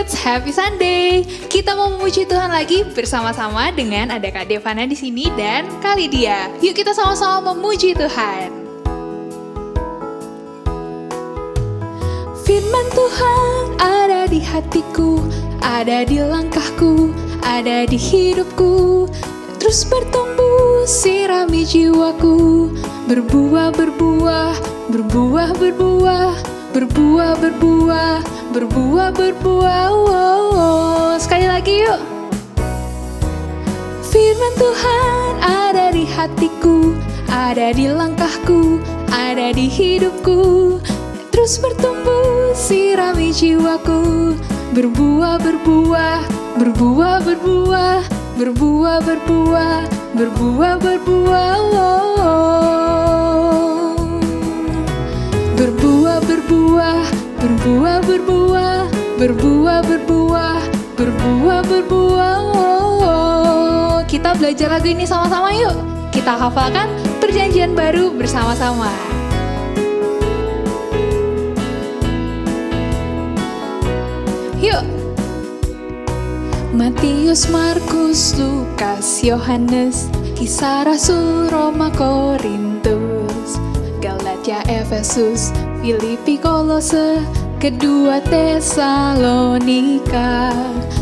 Kids, happy Sunday. Kita mau memuji Tuhan lagi bersama-sama dengan ada Kak Devana di sini dan Kak Lydia. Yuk kita sama-sama memuji Tuhan. Firman Tuhan ada di hatiku, ada di langkahku, ada di hidupku. Terus bertumbuh, sirami jiwaku, berbuah, berbuah, berbuah, berbuah, berbuah, berbuah, berbuah, berbuah. Wow. Sekali lagi yuk. Firman Tuhan ada di hatiku, ada di langkahku, ada di hidupku. Terus bertumbuh, sirami jiwaku, berbuah, berbuah, berbuah, berbuah, berbuah, berbuah, berbuah, berbuah. Berbuah, berbuah, berbuah, berbuah, berbuah, berbuah, berbuah, berbuah. Kita belajar lagu ini sama-sama yuk. Kita hafalkan perjanjian baru bersama-sama. Yuk. Matius, Markus, Lukas, Yohanes, Kisah Rasul, Roma, Korintus, Galatia, Efesus, Filipi, Kolose, kedua Tesalonika,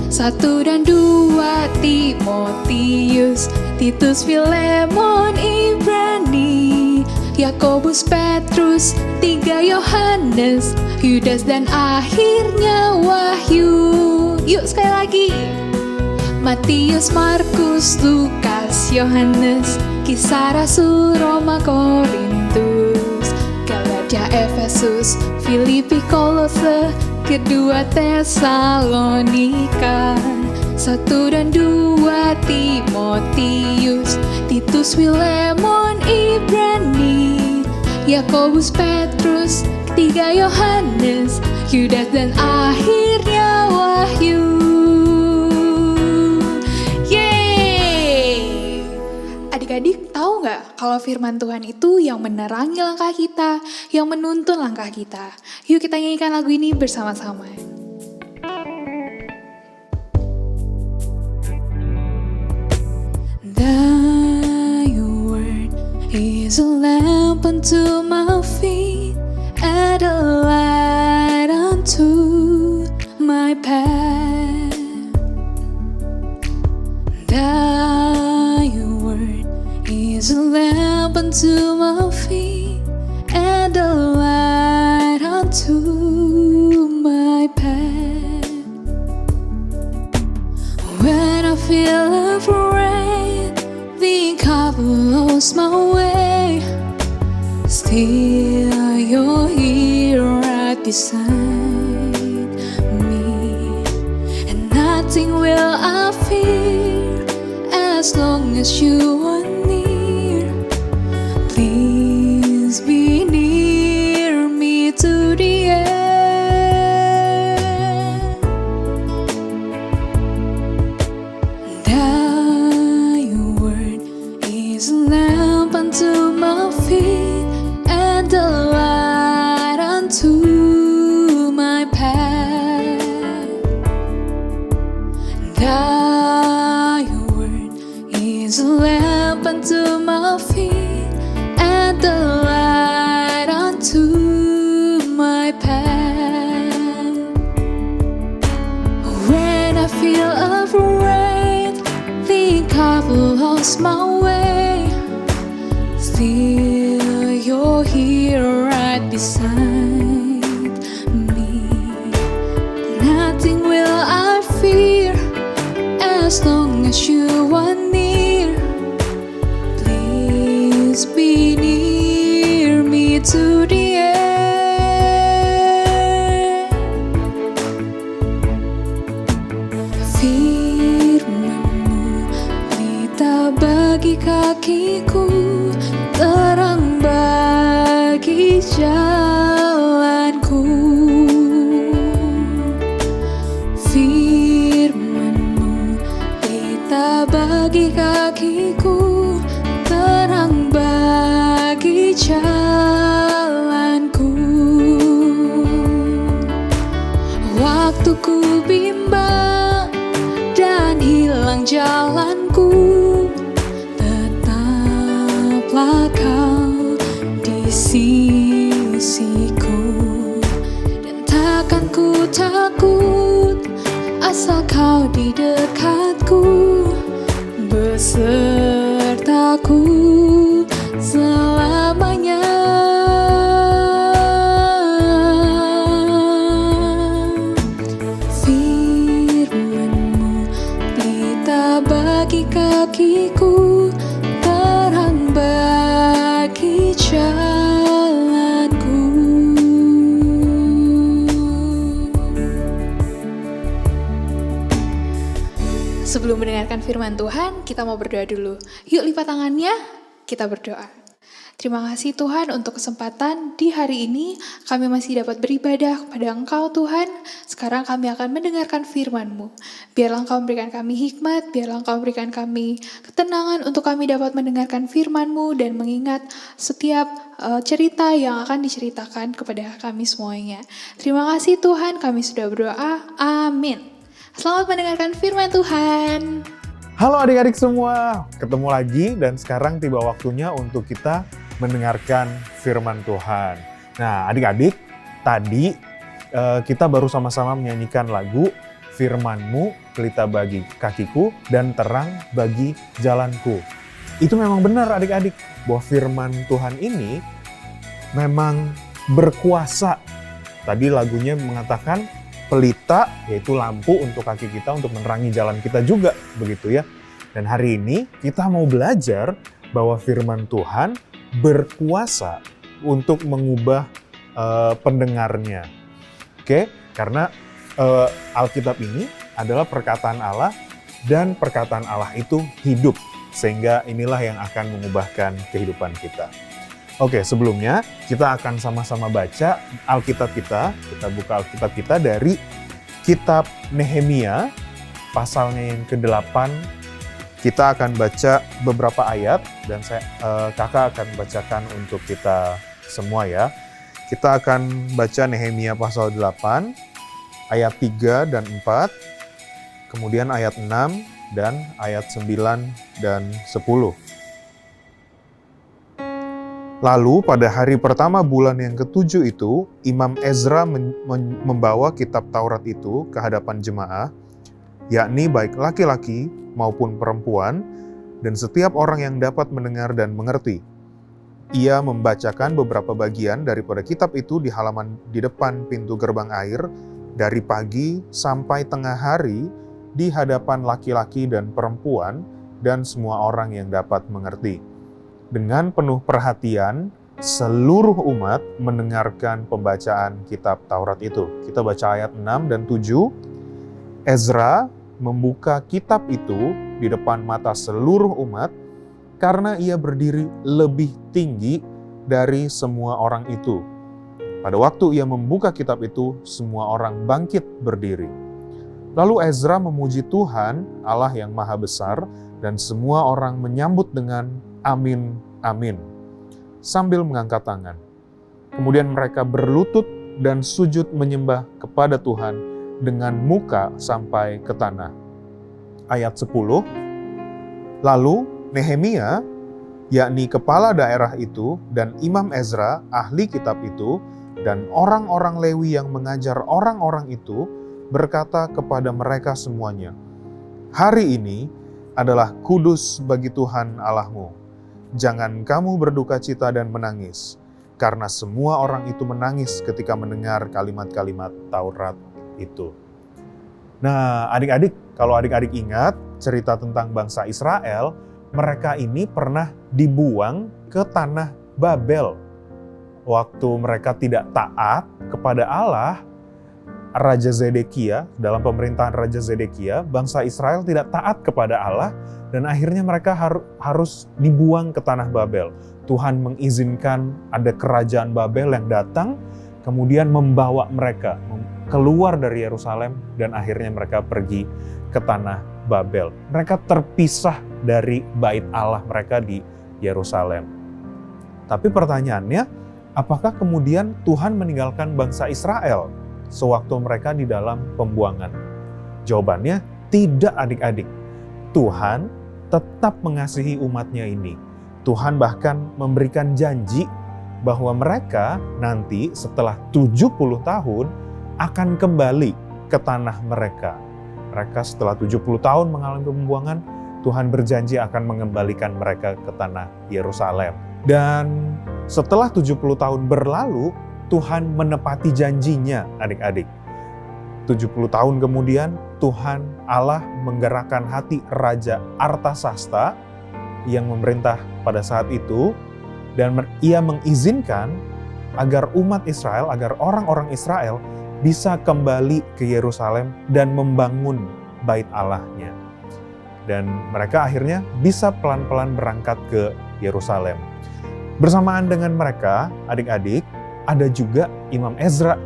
1 dan 2 Timotius, Titus, Filemon, Ibrani, Yakobus, Petrus, 3 Yohanes, Yudas dan akhirnya Wahyu. Yuk sekali lagi. Matius, Markus, Lukas, Yohanes, Kisah Rasul, Roma, Korintus, Galatia, Efesus, Filipi, Kolose, kedua Tesalonika, 1 dan 2 Timotius, Titus, Filemon, Ibrani, Yakobus, Petrus, 3 Yohanes, Yudas dan akhirnya Wahyu. Yeay! Adik-adik tahu nggak kalau firman Tuhan itu yang menerangi langkah kita, yang menuntun langkah kita. Yuk kita nyanyikan lagu ini bersama-sama. Thy word is a lamp unto my feet, and a light unto my path. Thy word is a lamp unto my feet, and a light unto my path. When I feel afraid, think I've lost my way, still you're here right beside me, and nothing will I fear as long as you are near. Please be near me to the end. Thy word is a lamp unto my feet, and a light unto my path. Thy word is a lamp unto my feet, and a light unto my path. When I feel afraid, think I've lost my way, still you're here right beside me. Nothing will I fear as long as you are near. Please be near me to the end. Firman-Mu pelita bagi kakiku, terang bagi jalanku. Firman-Mu pelita bagi kakiku, terang bagi jalanku. Waktuku bimbang dan hilang jalanku, tetaplah kau di sisiku. Dan takkan ku takut asal kau di dekatku, besertaku selamanya. Firman-Mu pelita bagi kakiku, terang bagi jalanku. Sebelum mendengarkan firman Tuhan, kita mau berdoa dulu. Yuk lipat tangannya, kita berdoa. Terima kasih Tuhan untuk kesempatan di hari ini kami masih dapat beribadah kepada Engkau Tuhan. Sekarang kami akan mendengarkan firman-Mu. Biarlah Engkau memberikan kami hikmat, biarlah Engkau memberikan kami ketenangan untuk kami dapat mendengarkan firman-Mu dan mengingat setiap cerita yang akan diceritakan kepada kami semuanya. Terima kasih Tuhan, kami sudah berdoa. Amin. Selamat mendengarkan firman Tuhan. Halo adik-adik semua, ketemu lagi dan sekarang tiba waktunya untuk kita mendengarkan firman Tuhan. Nah adik-adik, tadi kita baru sama-sama menyanyikan lagu Firman-Mu pelita bagi kakiku dan terang bagi jalanku. Itu memang benar adik-adik, bahwa firman Tuhan ini memang berkuasa. Tadi lagunya mengatakan pelita, yaitu lampu untuk kaki kita, untuk menerangi jalan kita juga, begitu ya. Dan hari ini kita mau belajar bahwa firman Tuhan berkuasa untuk mengubah pendengarnya. Oke, karena Alkitab ini adalah perkataan Allah dan perkataan Allah itu hidup, sehingga inilah yang akan mengubahkan kehidupan kita. Oke, sebelumnya kita akan sama-sama baca Alkitab kita. Kita buka Alkitab kita dari kitab Nehemia, pasalnya yang ke-8. Kita akan baca beberapa ayat dan kakak akan bacakan untuk kita semua ya. Kita akan baca Nehemia pasal 8, ayat 3 dan 4, kemudian ayat 6 dan ayat 9 dan 10. Lalu pada hari pertama bulan yang ke-7 itu, Imam Ezra membawa kitab Taurat itu ke hadapan jemaah, yakni baik laki-laki maupun perempuan, dan setiap orang yang dapat mendengar dan mengerti. Ia membacakan beberapa bagian daripada kitab itu di halaman di depan pintu gerbang air, dari pagi sampai tengah hari, di hadapan laki-laki dan perempuan, dan semua orang yang dapat mengerti. Dengan penuh perhatian, seluruh umat mendengarkan pembacaan kitab Taurat itu. Kita baca ayat 6 dan 7. Ezra membuka kitab itu di depan mata seluruh umat karena ia berdiri lebih tinggi dari semua orang itu. Pada waktu ia membuka kitab itu, semua orang bangkit berdiri. Lalu Ezra memuji Tuhan, Allah yang Maha Besar, dan semua orang menyambut dengan amin, amin, sambil mengangkat tangan. Kemudian mereka berlutut dan sujud menyembah kepada Tuhan dengan muka sampai ke tanah. Ayat 10. Lalu Nehemia, yakni kepala daerah itu, dan Imam Ezra, ahli kitab itu, dan orang-orang Lewi yang mengajar orang-orang itu, berkata kepada mereka semuanya, "Hari ini adalah kudus bagi Tuhan Allahmu. Jangan kamu berduka cita dan menangis, karena semua orang itu menangis ketika mendengar kalimat-kalimat Taurat itu." Nah, adik-adik, kalau adik-adik ingat cerita tentang bangsa Israel, mereka ini pernah dibuang ke tanah Babel. Waktu mereka tidak taat kepada Allah, Raja Zedekia, dalam pemerintahan Raja Zedekia, bangsa Israel tidak taat kepada Allah, dan akhirnya mereka harus dibuang ke tanah Babel. Tuhan mengizinkan ada kerajaan Babel yang datang, kemudian membawa mereka keluar dari Yerusalem, dan akhirnya mereka pergi ke tanah Babel. Mereka terpisah dari bait Allah mereka di Yerusalem. Tapi pertanyaannya, apakah kemudian Tuhan meninggalkan bangsa Israel? sewaktu mereka di dalam pembuangan? Jawabannya, tidak adik-adik. Tuhan tetap mengasihi umatnya ini. Tuhan bahkan memberikan janji bahwa mereka nanti setelah 70 tahun akan kembali ke tanah mereka. Mereka setelah 70 tahun mengalami pembuangan, Tuhan berjanji akan mengembalikan mereka ke tanah Yerusalem. Dan setelah 70 tahun berlalu, Tuhan menepati janjinya, adik-adik. 70 tahun kemudian, Tuhan Allah menggerakkan hati Raja Artasasta yang memerintah pada saat itu, dan ia mengizinkan agar umat Israel, agar orang-orang Israel bisa kembali ke Yerusalem dan membangun bait Allahnya. Dan mereka akhirnya bisa pelan-pelan berangkat ke Yerusalem. Bersamaan dengan mereka, adik-adik, ada juga Imam Ezra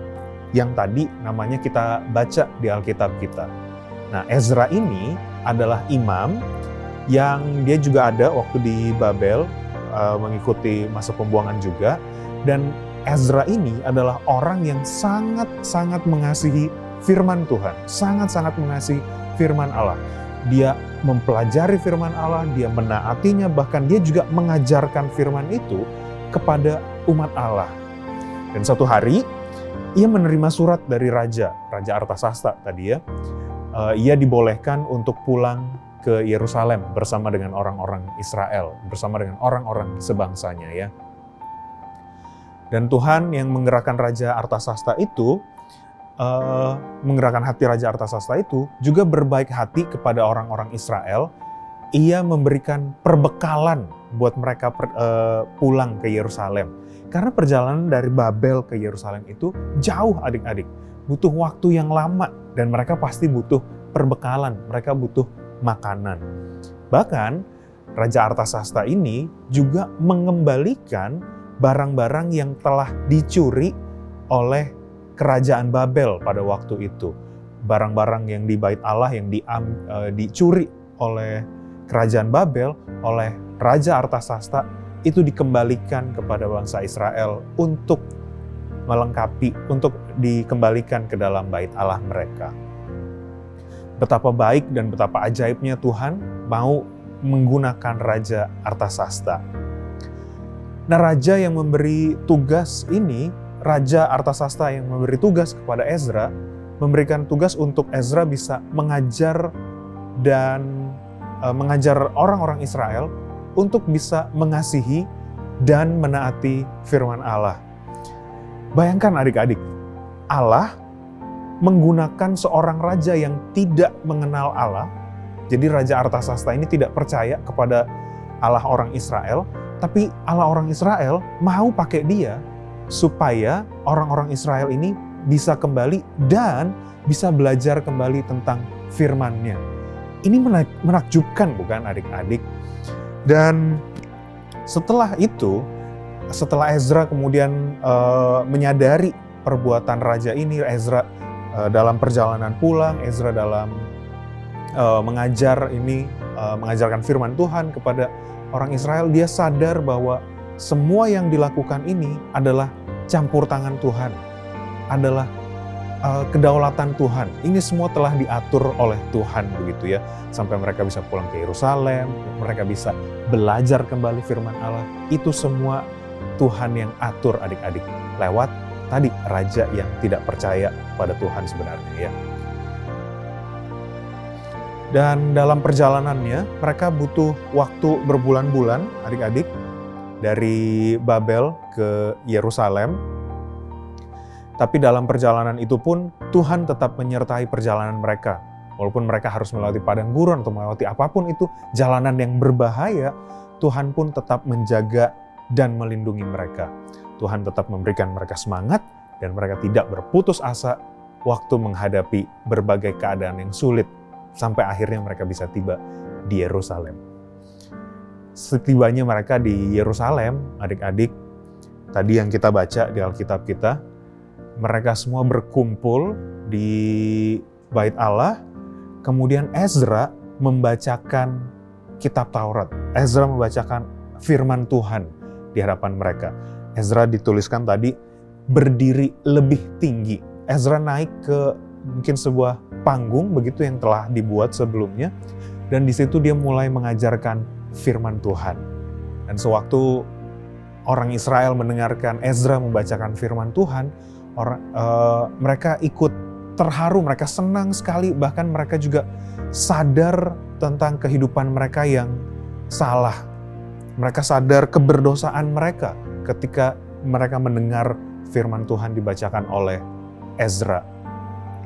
yang tadi namanya kita baca di Alkitab kita. Nah, Ezra ini adalah imam yang dia juga ada waktu di Babel, mengikuti masa pembuangan juga. Dan Ezra ini adalah orang yang sangat-sangat mengasihi firman Tuhan, sangat-sangat mengasihi firman Allah. Dia mempelajari firman Allah, dia menaatinya, bahkan dia juga mengajarkan firman itu kepada umat Allah. Dan satu hari, ia menerima surat dari Raja Artasasta tadi ya. Ia dibolehkan untuk pulang ke Yerusalem bersama dengan orang-orang Israel, bersama dengan orang-orang sebangsanya ya. Dan Tuhan yang menggerakkan Raja Artasasta itu, menggerakkan hati Raja Artasasta itu, juga berbaik hati kepada orang-orang Israel. Ia memberikan perbekalan buat mereka pulang ke Yerusalem. Karena perjalanan dari Babel ke Yerusalem itu jauh adik-adik. Butuh waktu yang lama dan mereka pasti butuh perbekalan, mereka butuh makanan. Bahkan Raja Artasasta ini juga mengembalikan barang-barang yang telah dicuri oleh kerajaan Babel pada waktu itu. Barang-barang yang di bait Allah yang dicuri oleh kerajaan Babel, oleh Raja Artasasta, itu dikembalikan kepada bangsa Israel untuk melengkapi, untuk dikembalikan ke dalam bait Allah mereka. Betapa baik dan betapa ajaibnya Tuhan mau menggunakan Raja Artasasta. Nah, raja yang memberi tugas ini, Raja Artasasta yang memberi tugas kepada Ezra, memberikan tugas untuk Ezra bisa mengajar dan mengajar orang-orang Israel untuk bisa mengasihi dan menaati firman Allah. Bayangkan adik-adik, Allah menggunakan seorang raja yang tidak mengenal Allah. Jadi Raja Artasasta ini tidak percaya kepada Allah orang Israel, tapi Allah orang Israel mau pakai dia supaya orang-orang Israel ini bisa kembali dan bisa belajar kembali tentang firman-Nya. Ini menakjubkan bukan adik-adik? Dan setelah itu, setelah Ezra kemudian menyadari perbuatan raja ini, Ezra dalam perjalanan pulang, Ezra dalam mengajarkan firman Tuhan kepada orang Israel, dia sadar bahwa semua yang dilakukan ini adalah campur tangan Tuhan, adalah kedaulatan Tuhan. Ini semua telah diatur oleh Tuhan begitu ya, sampai mereka bisa pulang ke Yerusalem, mereka bisa belajar kembali firman Allah. Itu semua Tuhan yang atur adik-adik, lewat tadi raja yang tidak percaya pada Tuhan sebenarnya ya. Dan dalam perjalanannya mereka butuh waktu berbulan-bulan adik-adik dari Babel ke Yerusalem. Tapi dalam perjalanan itu pun Tuhan tetap menyertai perjalanan mereka. Walaupun mereka harus melewati padang gurun atau melewati apapun itu, jalanan yang berbahaya, Tuhan pun tetap menjaga dan melindungi mereka. Tuhan tetap memberikan mereka semangat dan mereka tidak berputus asa waktu menghadapi berbagai keadaan yang sulit. Sampai akhirnya mereka bisa tiba di Yerusalem. Setibanya mereka di Yerusalem, adik-adik, tadi yang kita baca di Alkitab kita, mereka semua berkumpul di bait Allah, kemudian Ezra membacakan kitab Taurat. Ezra membacakan firman Tuhan di hadapan mereka. Ezra dituliskan tadi berdiri lebih tinggi Ezra naik ke mungkin sebuah panggung begitu yang telah dibuat sebelumnya, dan di situ dia mulai mengajarkan firman Tuhan. Dan sewaktu orang Israel mendengarkan Ezra membacakan firman Tuhan, mereka ikut terharu, mereka senang sekali, bahkan mereka juga sadar tentang kehidupan mereka yang salah. Mereka sadar keberdosaan mereka ketika mereka mendengar firman Tuhan dibacakan oleh Ezra.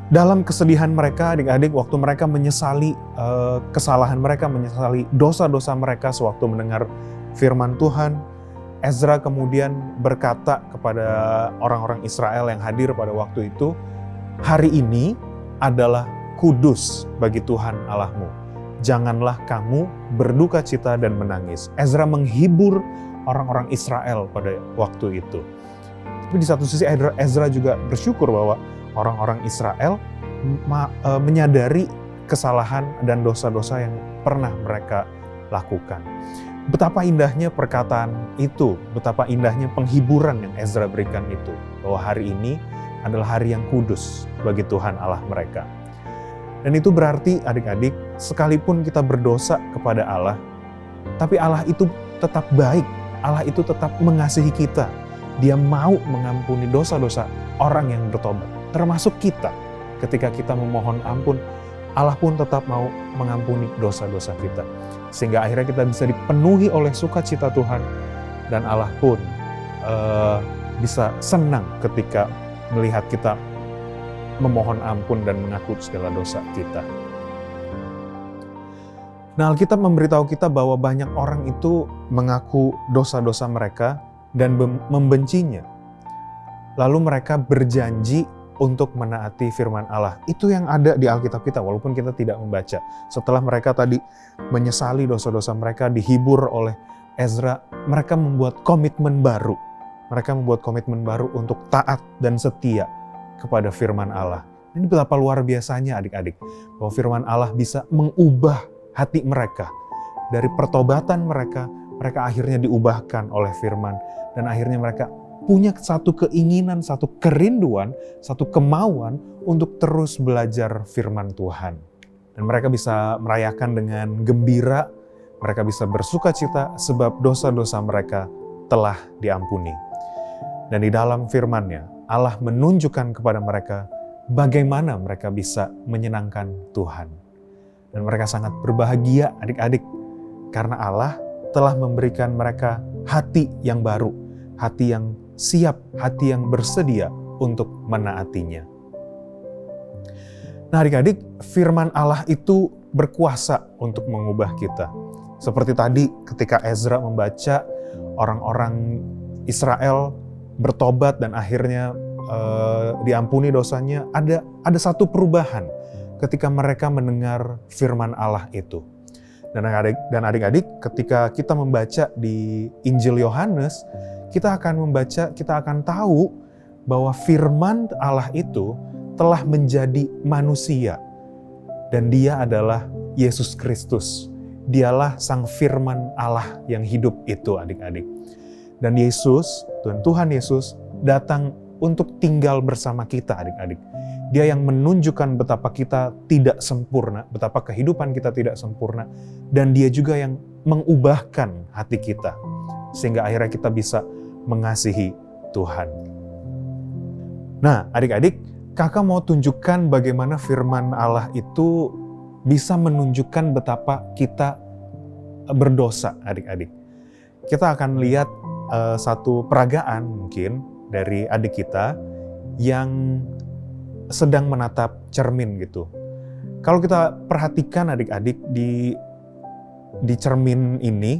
Dalam kesedihan mereka, adik-adik, waktu mereka menyesali kesalahan mereka, menyesali dosa-dosa mereka sewaktu mendengar firman Tuhan, Ezra kemudian berkata kepada orang-orang Israel yang hadir pada waktu itu, "Hari ini adalah kudus bagi Tuhan Allahmu. Janganlah kamu berduka cita dan menangis." Ezra menghibur orang-orang Israel pada waktu itu. Tapi di satu sisi Ezra juga bersyukur bahwa orang-orang Israel menyadari kesalahan dan dosa-dosa yang pernah mereka lakukan. Betapa indahnya perkataan itu, betapa indahnya penghiburan yang Ezra berikan itu, bahwa hari ini adalah hari yang kudus bagi Tuhan Allah mereka. Dan itu berarti adik-adik, sekalipun kita berdosa kepada Allah, tapi Allah itu tetap baik, Allah itu tetap mengasihi kita. Dia mau mengampuni dosa-dosa orang yang bertobat, termasuk kita. Ketika kita memohon ampun, Allah pun tetap mau mengampuni dosa-dosa kita. Sehingga akhirnya kita bisa dipenuhi oleh sukacita Tuhan, dan Allah pun bisa senang ketika melihat kita memohon ampun dan mengaku segala dosa kita. Nah, Alkitab memberitahu kita bahwa banyak orang itu mengaku dosa-dosa mereka dan membencinya. Lalu mereka berjanji untuk menaati firman Allah. Itu yang ada di Alkitab kita, walaupun kita tidak membaca. Setelah mereka tadi menyesali dosa-dosa mereka, dihibur oleh Ezra, mereka membuat komitmen baru. Mereka membuat komitmen baru untuk taat dan setia kepada firman Allah. Ini betapa luar biasanya adik-adik, bahwa firman Allah bisa mengubah hati mereka. Dari pertobatan mereka, mereka akhirnya diubahkan oleh firman, dan akhirnya mereka punya satu keinginan, satu kerinduan, satu kemauan untuk terus belajar firman Tuhan. Dan mereka bisa merayakan dengan gembira, mereka bisa bersuka cita sebab dosa-dosa mereka telah diampuni. Dan di dalam firman-Nya, Allah menunjukkan kepada mereka bagaimana mereka bisa menyenangkan Tuhan. Dan mereka sangat berbahagia adik-adik, karena Allah telah memberikan mereka hati yang baru, hati yang siap, hati yang bersedia untuk menaatinya. Nah adik-adik, firman Allah itu berkuasa untuk mengubah kita. Seperti tadi ketika Ezra membaca, orang-orang Israel bertobat dan akhirnya diampuni dosanya, ada satu perubahan ketika mereka mendengar firman Allah itu. Dan adik-adik, ketika kita membaca di Injil Yohanes, kita akan membaca, kita akan tahu bahwa firman Allah itu telah menjadi manusia. Dan dia adalah Yesus Kristus. Dialah sang firman Allah yang hidup itu adik-adik. Dan Yesus, Tuhan Yesus datang untuk tinggal bersama kita adik-adik. Dia yang menunjukkan betapa kita tidak sempurna, betapa kehidupan kita tidak sempurna. Dan dia juga yang mengubahkan hati kita. Sehingga akhirnya kita bisa mengasihi Tuhan. Nah, adik-adik, kakak mau tunjukkan bagaimana firman Allah itu bisa menunjukkan betapa kita berdosa, adik-adik. Kita akan lihat satu peragaan mungkin dari adik kita yang sedang menatap cermin gitu. Kalau kita perhatikan adik-adik di cermin ini,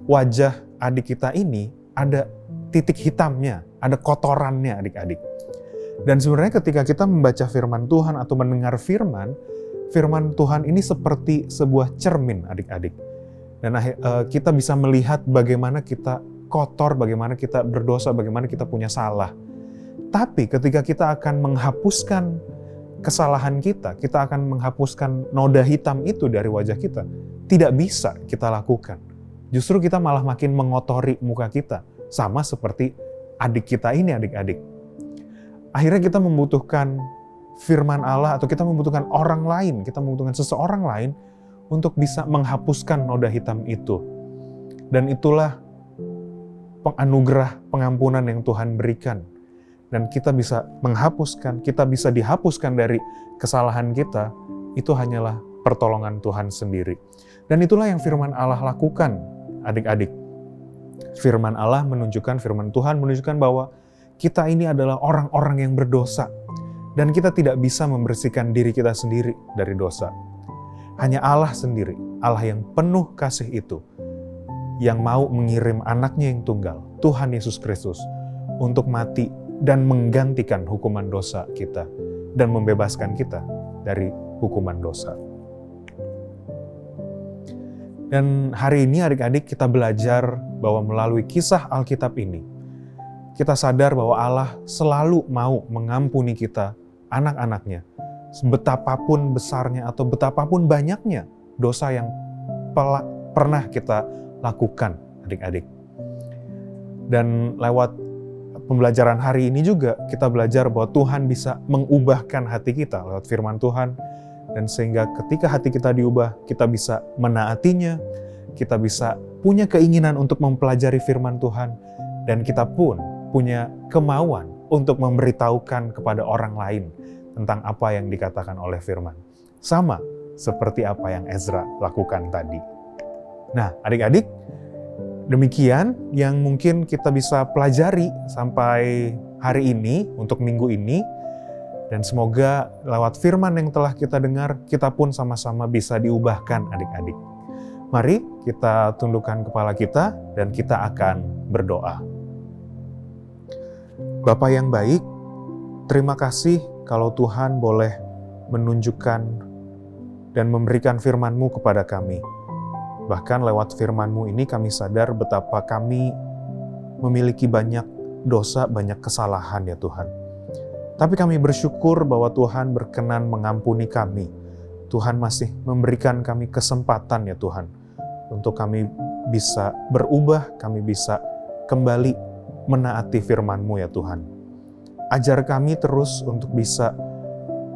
wajah adik kita ini ada titik hitamnya, ada kotorannya adik-adik. Dan sebenarnya ketika kita membaca firman Tuhan atau mendengar firman Tuhan ini seperti sebuah cermin adik-adik. Dan kita bisa melihat bagaimana kita kotor, bagaimana kita berdosa, bagaimana kita punya salah. Tapi ketika kita akan menghapuskan kesalahan kita akan menghapuskan noda hitam itu dari wajah kita, tidak bisa kita lakukan. Justru kita malah makin mengotori muka kita. Sama seperti adik kita ini adik-adik. akhirnya kita membutuhkan firman Allah atau kita membutuhkan orang lain, kita membutuhkan seseorang lain untuk bisa menghapuskan noda hitam itu. Dan itulah anugerah pengampunan yang Tuhan berikan. Dan kita bisa menghapuskan, kita bisa dihapuskan dari kesalahan kita, itu hanyalah pertolongan Tuhan sendiri. Dan itulah yang firman Allah lakukan, adik-adik. Firman Allah menunjukkan, firman Tuhan menunjukkan bahwa kita ini adalah orang-orang yang berdosa. Dan kita tidak bisa membersihkan diri kita sendiri dari dosa. Hanya Allah sendiri, Allah yang penuh kasih itu, yang mau mengirim anaknya yang tunggal, Tuhan Yesus Kristus, untuk mati dan menggantikan hukuman dosa kita, dan membebaskan kita dari hukuman dosa. Dan hari ini adik-adik kita belajar bahwa melalui kisah Alkitab ini, kita sadar bahwa Allah selalu mau mengampuni kita, anak-anaknya, betapapun besarnya atau betapapun banyaknya dosa yang pernah kita lakukan, adik-adik. Dan lewat pembelajaran hari ini juga kita belajar bahwa Tuhan bisa mengubahkan hati kita lewat firman Tuhan, dan sehingga ketika hati kita diubah, kita bisa menaatinya, kita bisa punya keinginan untuk mempelajari firman Tuhan, dan kita pun punya kemauan untuk memberitahukan kepada orang lain tentang apa yang dikatakan oleh firman. Sama seperti apa yang Ezra lakukan tadi. Nah, adik-adik, demikian yang mungkin kita bisa pelajari sampai hari ini, untuk minggu ini. Dan semoga lewat firman yang telah kita dengar, kita pun sama-sama bisa diubahkan, adik-adik. Mari kita tundukkan kepala kita dan kita akan berdoa. Bapa yang baik, terima kasih kalau Tuhan boleh menunjukkan dan memberikan firman-Mu kepada kami. Bahkan lewat firman-Mu ini kami sadar betapa kami memiliki banyak dosa, banyak kesalahan ya Tuhan. Tapi kami bersyukur bahwa Tuhan berkenan mengampuni kami. Tuhan masih memberikan kami kesempatan ya Tuhan, untuk kami bisa berubah, kami bisa kembali menaati firman-Mu ya Tuhan. Ajar kami terus untuk bisa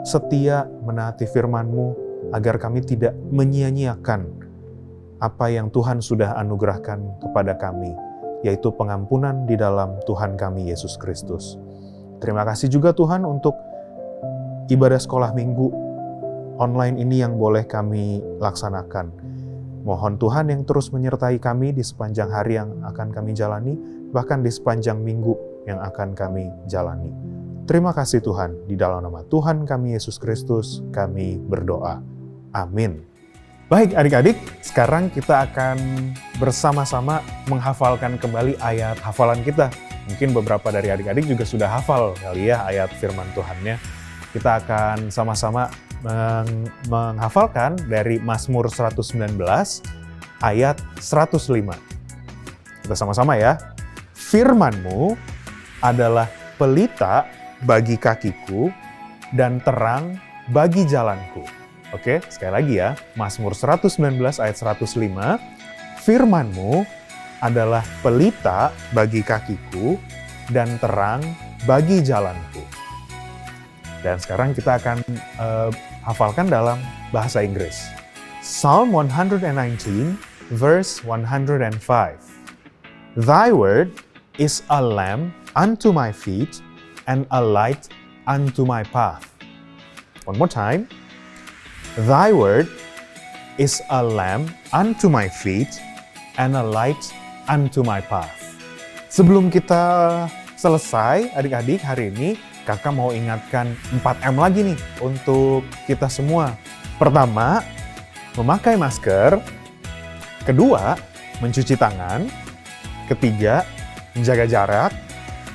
setia menaati firman-Mu, agar kami tidak menyia-nyiakan apa yang Tuhan sudah anugerahkan kepada kami, yaitu pengampunan di dalam Tuhan kami Yesus Kristus. Terima kasih juga Tuhan untuk ibadah sekolah minggu online ini yang boleh kami laksanakan. Mohon Tuhan yang terus menyertai kami di sepanjang hari yang akan kami jalani, bahkan di sepanjang minggu yang akan kami jalani. Terima kasih Tuhan, di dalam nama Tuhan kami Yesus Kristus, kami berdoa. Amin. Baik adik-adik, sekarang kita akan bersama-sama menghafalkan kembali ayat hafalan kita. Mungkin beberapa dari adik-adik juga sudah hafal kali ya ayat firman Tuhannya. Kita akan sama-sama menghafalkan dari Mazmur 119 ayat 105. Kita sama-sama ya. Firman-Mu adalah pelita bagi kakiku dan terang bagi jalanku. Oke, sekali lagi ya. Mazmur 119 ayat 105. Firman-Mu adalah pelita bagi kakiku dan terang bagi jalanku. Dan sekarang kita akan hafalkan dalam bahasa Inggris. Psalm 119 verse 105. Thy word is a lamp unto my feet and a light unto my path. One more time. Thy word is a lamp unto my feet and a light unto my path. Sebelum kita selesai, adik-adik, hari ini kakak mau ingatkan 4M lagi nih untuk kita semua. Pertama, memakai masker. Kedua, mencuci tangan. Ketiga, menjaga jarak.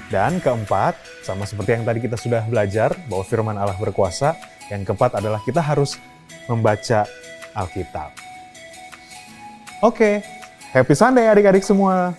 Dan keempat, sama seperti yang tadi kita sudah belajar, bahwa firman Allah berkuasa. Yang keempat adalah kita harus membaca Alkitab. Oke, happy Sunday adik-adik semua.